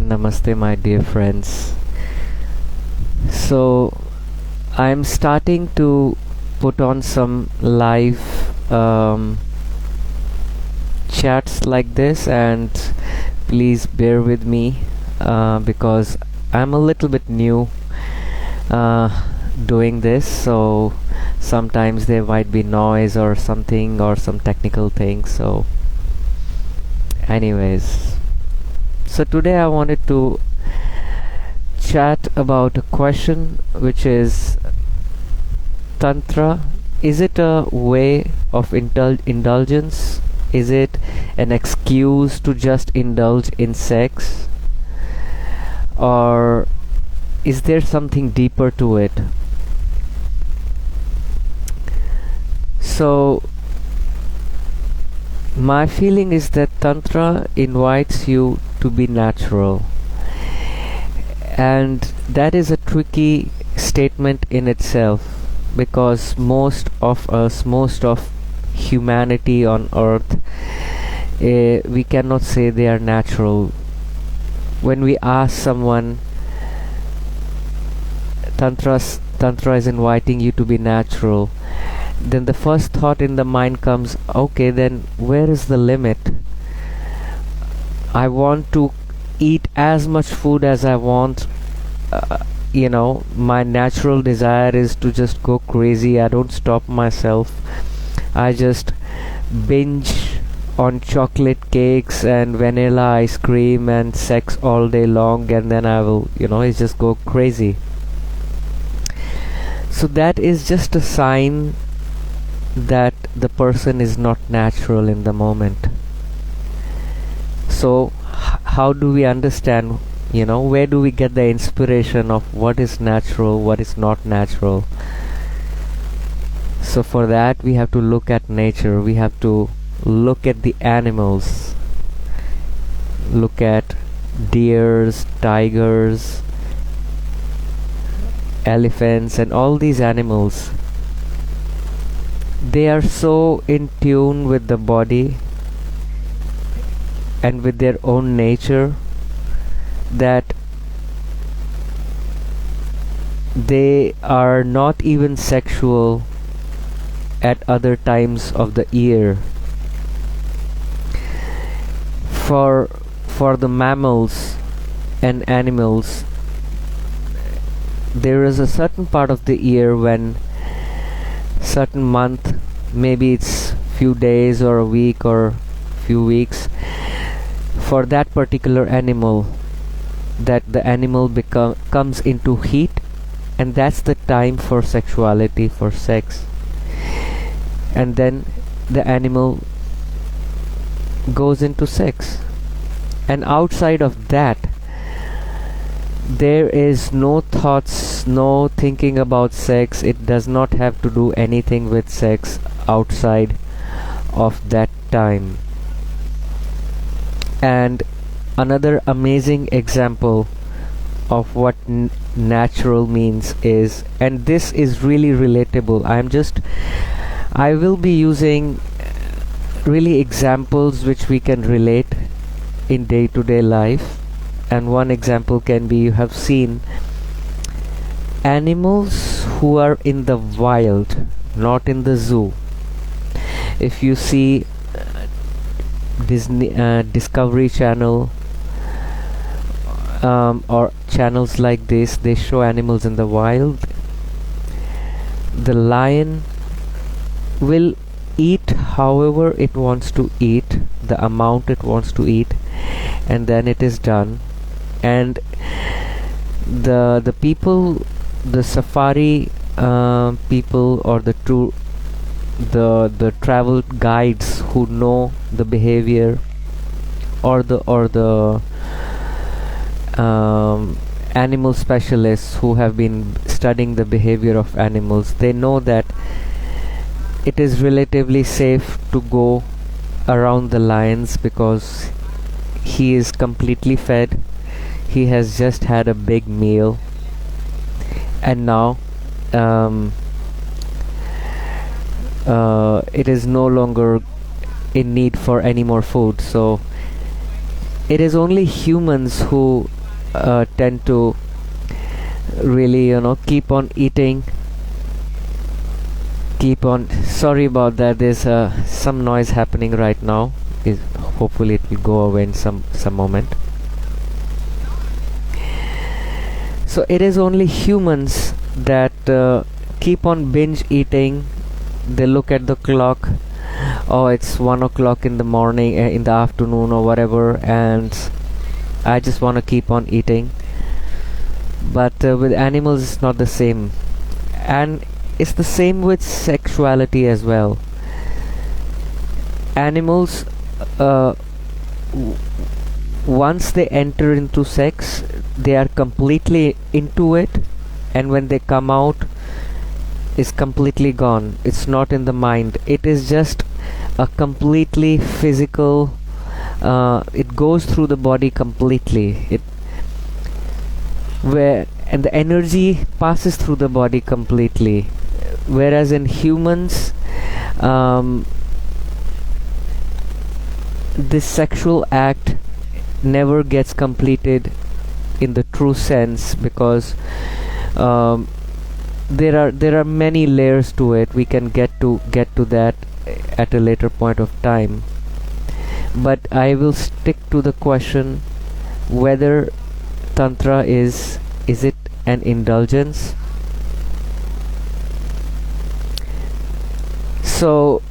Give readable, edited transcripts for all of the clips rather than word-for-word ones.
Namaste, my dear friends. So, I'm starting to put on some live chats like this, and please bear with me because I'm a little bit new doing this, so sometimes there might be noise or something or some technical things. So, anyways, so today I wanted to chat about a question, which is Tantra. Is it a way of indulgence? Is it an excuse to just indulge in sex? Or is there something deeper to it? So, my feeling is that Tantra invites you to be natural, and that is a tricky statement in itself, because most of humanity on earth, we cannot say they are natural. When we ask someone, Tantra is inviting you to be natural, then the first thought in the mind comes, okay, then where is the limit? I want to eat as much food as I want. My natural desire is to just go crazy. I don't stop myself. I just binge on chocolate cakes and vanilla ice cream and sex all day long, and then I will, it's just go crazy. So that is just a sign that the person is not natural in the moment. So how do we understand, where do we get the inspiration of what is natural, what is not natural? So for that we have to look at nature. We have to look at the animals, look at deers, tigers, elephants, and all these animals. They are so in tune with the body and with their own nature that they are not even sexual at other times of the year. For the mammals and animals, there is a certain part of the year when certain month, maybe it's few days or a week or few weeks, for that particular animal, that the animal comes into heat, and that's the time for sexuality, for sex. And then the animal goes into sex, and outside of that there is no thoughts, no thinking about sex. It does not have to do anything with sex outside of that time. And another amazing example of what natural means is, and this is really relatable, I will be using really examples which we can relate in day-to-day life. And one example can be, you have seen animals who are in the wild, not in the zoo. If you see Discovery Channel or channels like this, they show animals in the wild. The lion will eat however it wants to eat, the amount it wants to eat, and then it is done. And the people, the safari people, or the travel guides who know the behavior, or the animal specialists who have been studying the behavior of animals, they know that it is relatively safe to go around the lions because he is completely fed. He has just had a big meal, and now it is no longer in need for any more food. So it is only humans who tend to really, keep on eating, keep on. Sorry about that. There's some noise happening right now. Hopefully it will go away in some moment. So it is only humans that keep on binge eating. They look at the clock. Oh, it's 1 o'clock in the morning, in the afternoon or whatever, and I just want to keep on eating. But with animals it's not the same, and it's the same with sexuality as well. Animals, once they enter into sex, they are completely into it, and when they come out, it's completely gone. It's not in the mind. It is just a completely physical. It goes through the body completely. And the energy passes through the body completely. Whereas in humans, this sexual act never gets completed in the true sense, because there are many layers to it. We can get to that at a later point of time, but I will stick to the question whether Tantra is it an indulgence. So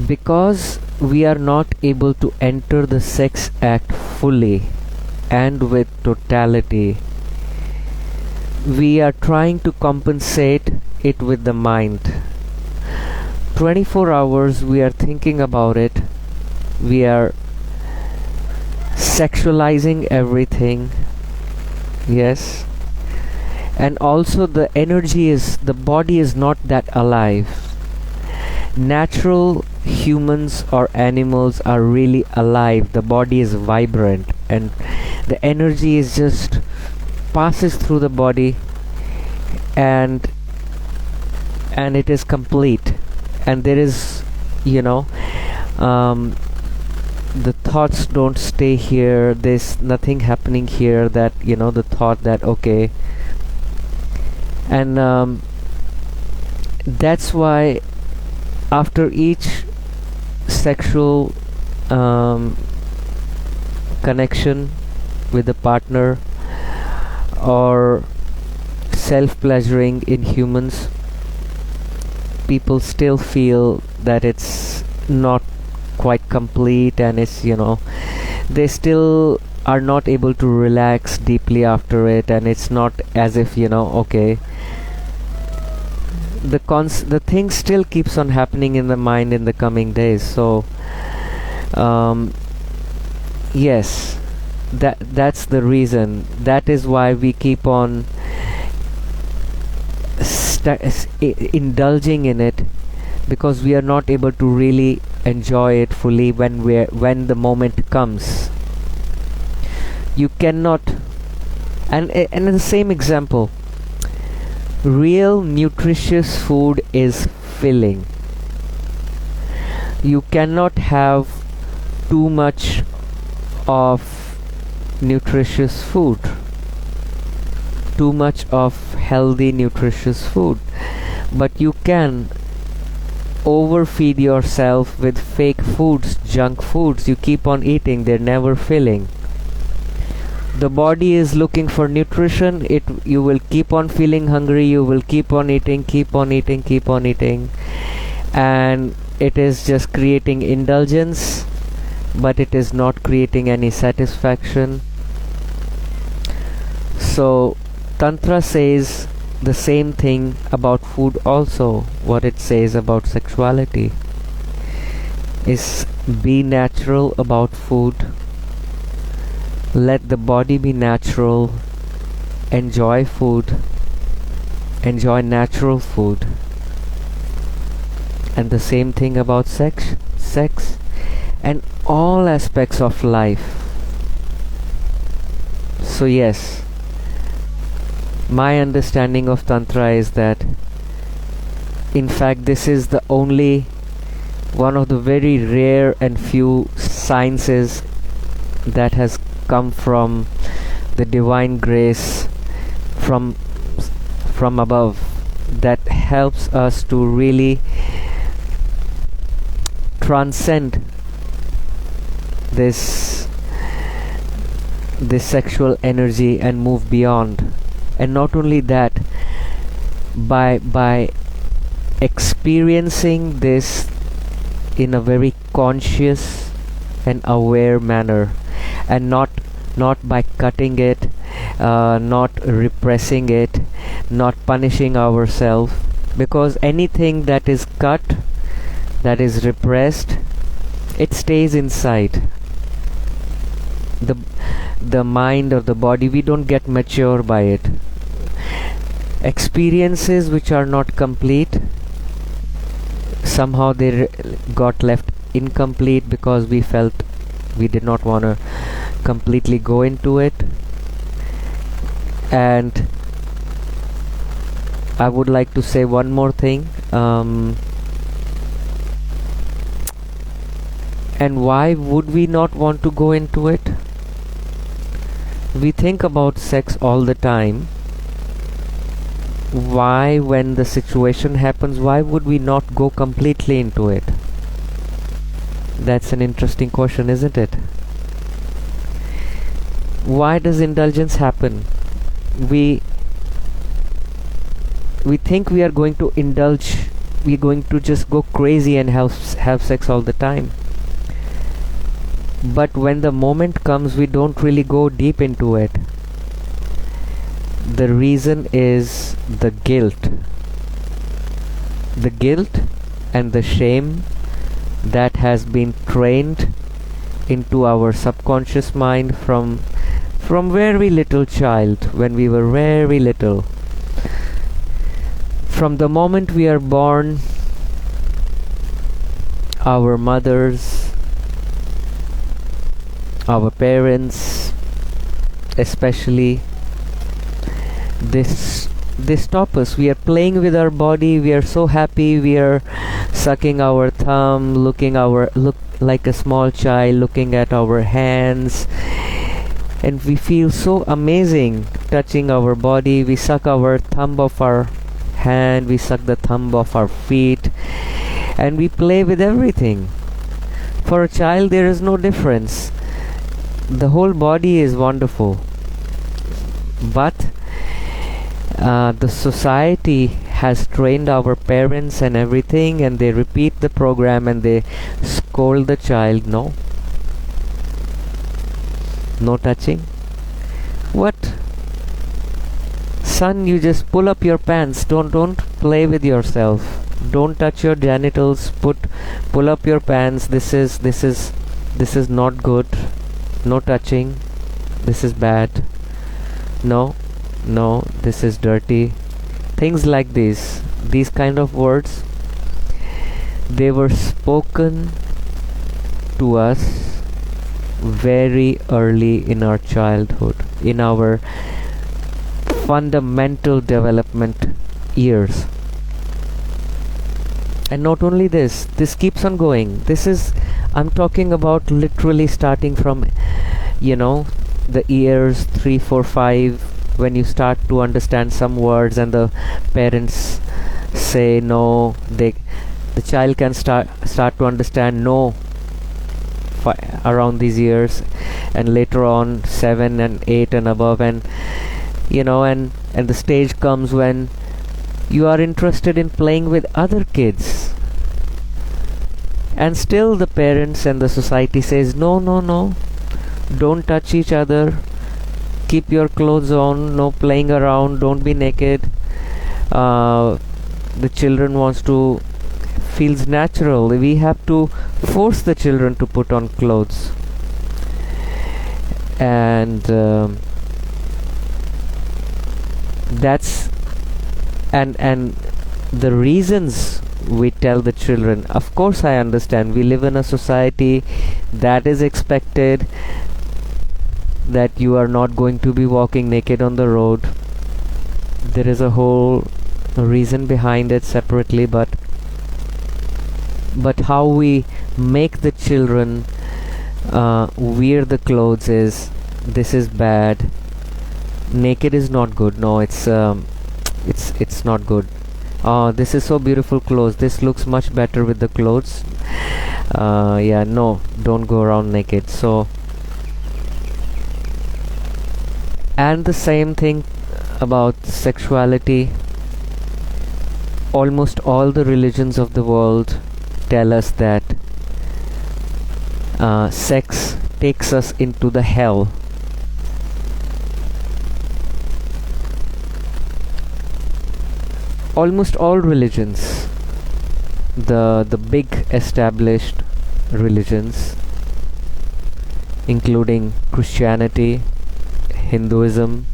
because we are not able to enter the sex act fully and with totality, we are trying to compensate it with the mind. 24 hours we are thinking about it. We are sexualizing everything. Yes. And also the body is not that alive. Natural humans or animals are really alive. The body is vibrant, and the energy is just passes through the body, and it is complete. And there is, the thoughts don't stay here. There's nothing happening here that, the thought that okay. And that's why after each sexual connection with the partner or self-pleasuring in humans, people still feel that it's not quite complete, and it's, they still are not able to relax deeply after it, and it's not as if, okay, the thing still keeps on happening in the mind in the coming days. So yes, that's the reason. That is why we keep on indulging in it, because we are not able to really enjoy it fully when the moment comes. You cannot. And in the same example, real nutritious food is filling. You cannot have too much of nutritious food, too much of healthy nutritious food, but you can overfeed yourself with fake foods, junk foods. You keep on eating, they're never filling. The body is looking for nutrition. You will keep on feeling hungry. You will keep on eating, and it is just creating indulgence, but it is not creating any satisfaction. So Tantra says the same thing about food also. What it says about sexuality is be natural about food. Let the body be natural. Enjoy food. Enjoy natural food. And the same thing about sex and all aspects of life. So yes, my understanding of Tantra is that in fact this is the only one of the very rare and few sciences that has come from the divine grace from above that helps us to really transcend this sexual energy and move beyond. And not only that, by experiencing this in a very conscious and aware manner, and not by cutting it, not repressing it, not punishing ourselves, because anything that is cut, that is repressed, it stays inside the mind or the body. We don't get mature by it. Experiences which are not complete, somehow they got left incomplete because we felt we did not want to completely go into it. And I would like to say one more thing. And why would we not want to go into it? We think about sex all the time. Why, when the situation happens, why would we not go completely into it? That's an interesting question, isn't it? Why does indulgence happen? We think we are going to indulge, we're going to just go crazy and have sex all the time. But when the moment comes, we don't really go deep into it. The reason is the guilt. The guilt and the shame that has been trained into our subconscious mind from very little child, when we were very little. From the moment we are born, our mothers, our parents especially, they stop us. We are playing with our body, we are so happy, we are sucking our thumb, look like a small child, looking at our hands, and we feel so amazing touching our body. We suck our thumb of our hand, we suck the thumb of our feet, and we play with everything. For a child there is no difference. The whole body is wonderful. But the society has trained our parents and everything, and they repeat the program and they scold the child. No touching. What? Son, you just pull up your pants. Don't play with yourself. Don't touch your genitals. Pull up your pants. This is not good. No touching. This is bad. No, this is dirty. Things like these kind of words, they were spoken to us very early in our childhood, in our fundamental development years. And not only this keeps on going. I'm talking about literally starting from, the years 3, 4, 5, when you start to understand some words and the parents say no, the child can start to understand no around these years, and later on 7 and 8 and above, and and the stage comes when you are interested in playing with other kids, and still the parents and the society says no, don't touch each other, keep your clothes on, no playing around, don't be naked. The children feels natural. We have to force the children to put on clothes. And that's and the reasons we tell the children, of course I understand, we live in a society that is expected that you are not going to be walking naked on the road. There is a whole reason behind it separately, but how we make the children wear the clothes is this is bad, naked is not good. No, it's not good. Oh, this is so beautiful clothes, this looks much better with the clothes. Yeah, no, don't go around naked. So, and the same thing about sexuality. Almost all the religions of the world tell us that sex takes us into the hell. Almost all religions, the big established religions, including Christianity, Hinduism,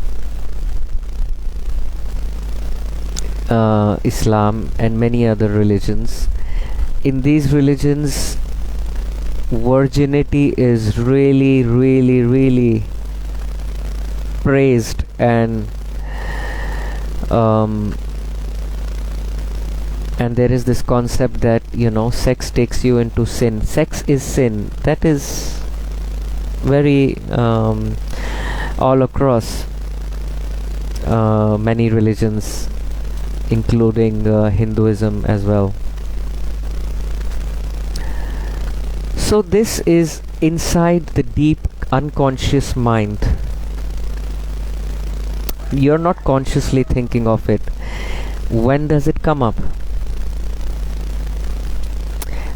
Islam, and many other religions. In these religions, virginity is really, really, really praised, and there is this concept that, sex takes you into sin. Sex is sin. That is very all across many religions, including Hinduism as well. So this is inside the deep unconscious mind. You're not consciously thinking of it. When does it come up?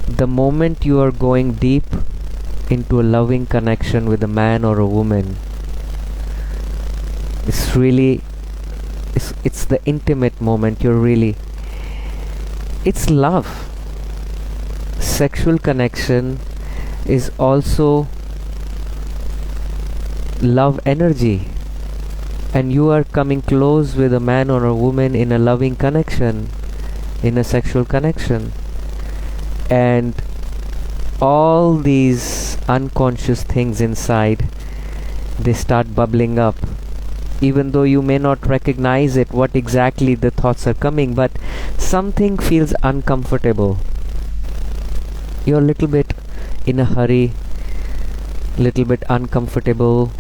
The moment you are going deep into a loving connection with a man or a woman, it's really, it's the intimate moment. It's love. Sexual connection is also love energy, and you are coming close with a man or a woman in a loving connection, in a sexual connection, and all these unconscious things inside, they start bubbling up, even though you may not recognize it, what exactly the thoughts are coming, but something feels uncomfortable. You're a little bit in a hurry, little bit uncomfortable,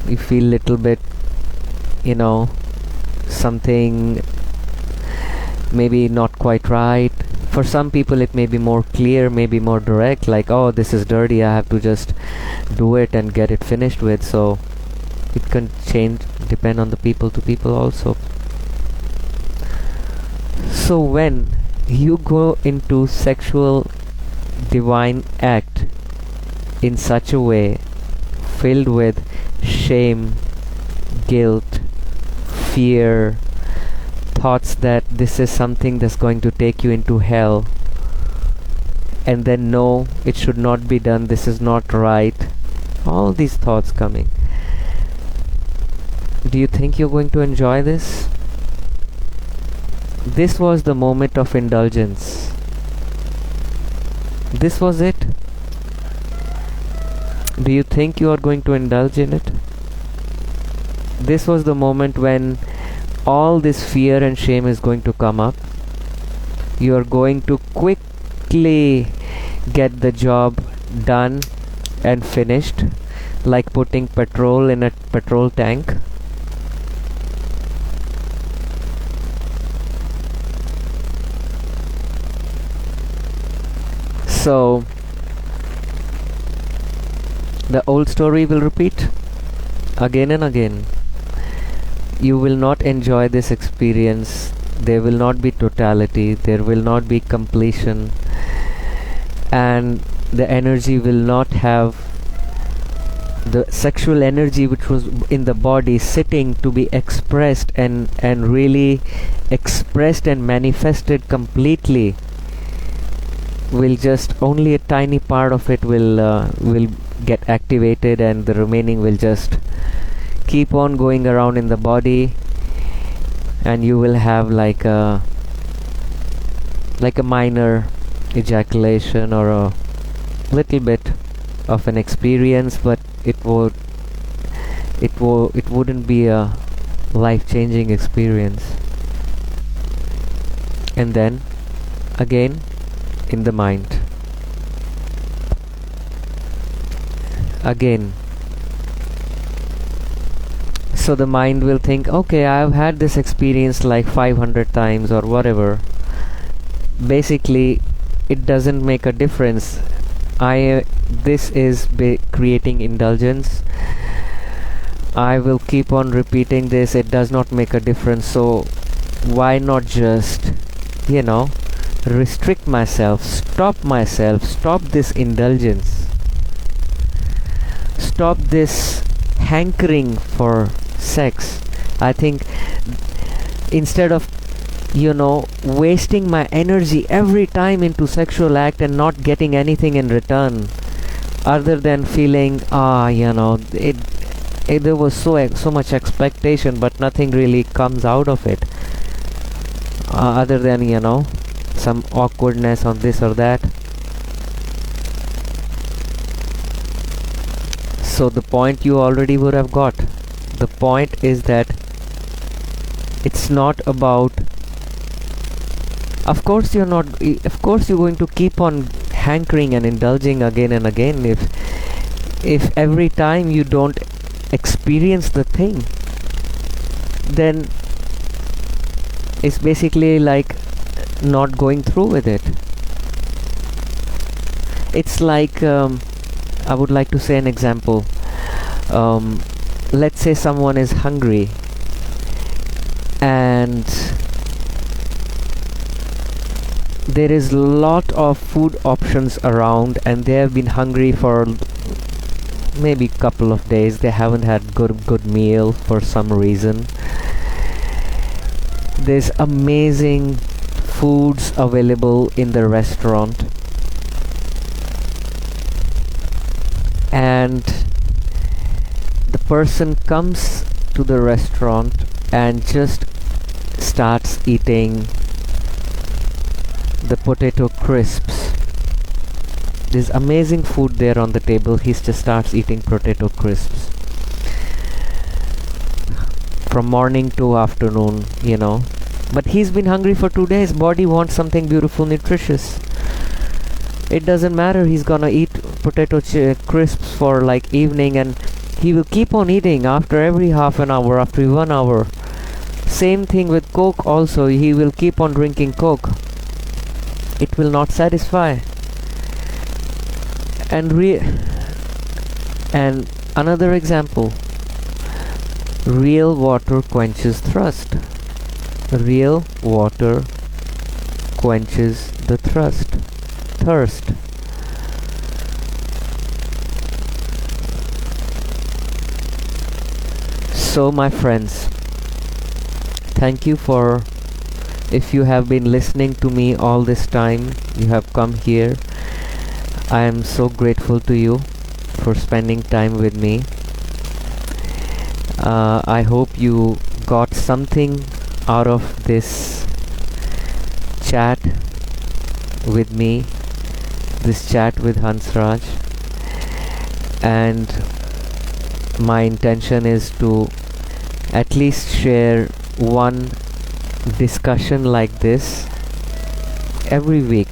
you feel little bit, something maybe not quite right. For some people it may be more clear, maybe more direct, like, oh, this is dirty, I have to just do it and get it finished with. So it can change, depend on the people to people also. So when you go into sexual divine act in such a way, filled with shame, guilt, fear, thoughts that this is something that's going to take you into hell, and then no, it should not be done, this is not right, all these thoughts coming, do you think you're going to enjoy this? This was the moment of indulgence. This was it. Do you think you are going to indulge in it? This was the moment when all this fear and shame is going to come up. You are going to quickly get the job done and finished, like putting petrol in a petrol tank. So the old story will repeat again and again. You will not enjoy this experience. There will not be totality. There will not be completion. And the energy will not have the sexual energy which was in the body sitting to be expressed and really expressed and manifested completely. Will just only a tiny part of it will get activated, and the remaining will just keep on going around in the body, and you will have like a minor ejaculation or a little bit of an experience, but it wouldn't be a life-changing experience. And then again in the mind, again So the mind will think, okay, I've had this experience like 500 times or whatever. Basically, it doesn't make a difference. This is creating indulgence. I will keep on repeating this. It does not make a difference. So why not just, restrict myself, stop this indulgence, stop this hankering for sex. I think instead of wasting my energy every time into sexual act and not getting anything in return other than feeling there was so much expectation but nothing really comes out of it, other than some awkwardness on this or that. So the point you already would have got. The point is that it's not about, of course you're going to keep on hankering and indulging again and again if every time you don't experience the thing, then it's basically like not going through with it. It's like I would like to say an example. Let's say someone is hungry and there is lot of food options around and they have been hungry for maybe couple of days. They haven't had good meal for some reason. There's amazing foods available in the restaurant, and the person comes to the restaurant and just starts eating the potato crisps. There's amazing food there on the table. He just starts eating potato crisps from morning to afternoon, But he's been hungry for 2 days. Body wants something beautiful, nutritious. It doesn't matter. He's gonna eat potato crisps for like evening, and he will keep on eating after every half an hour, after 1 hour. Same thing with Coke also. He will keep on drinking Coke. It will not satisfy. And another example. Real water quenches thirst. Real water quenches the thirst. So my friends, thank you for, if you have been listening to me all this time, you have come here. I am so grateful to you for spending time with me. I hope you got something out of this chat with me, this chat with Hansraj, and my intention is to at least share one discussion like this every week.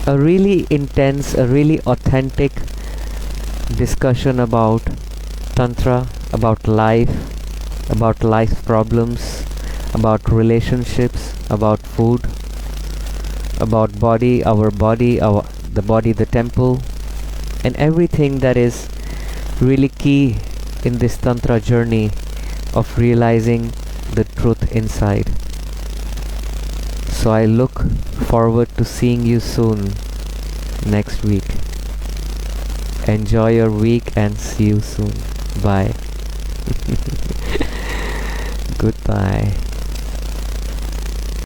A really intense, a really authentic discussion about Tantra, about life problems, about relationships, about food, about the body, the temple, and everything that is really key in this Tantra journey of realizing the truth inside. So I look forward to seeing you soon next week. Enjoy your week and see you soon. Bye. Goodbye.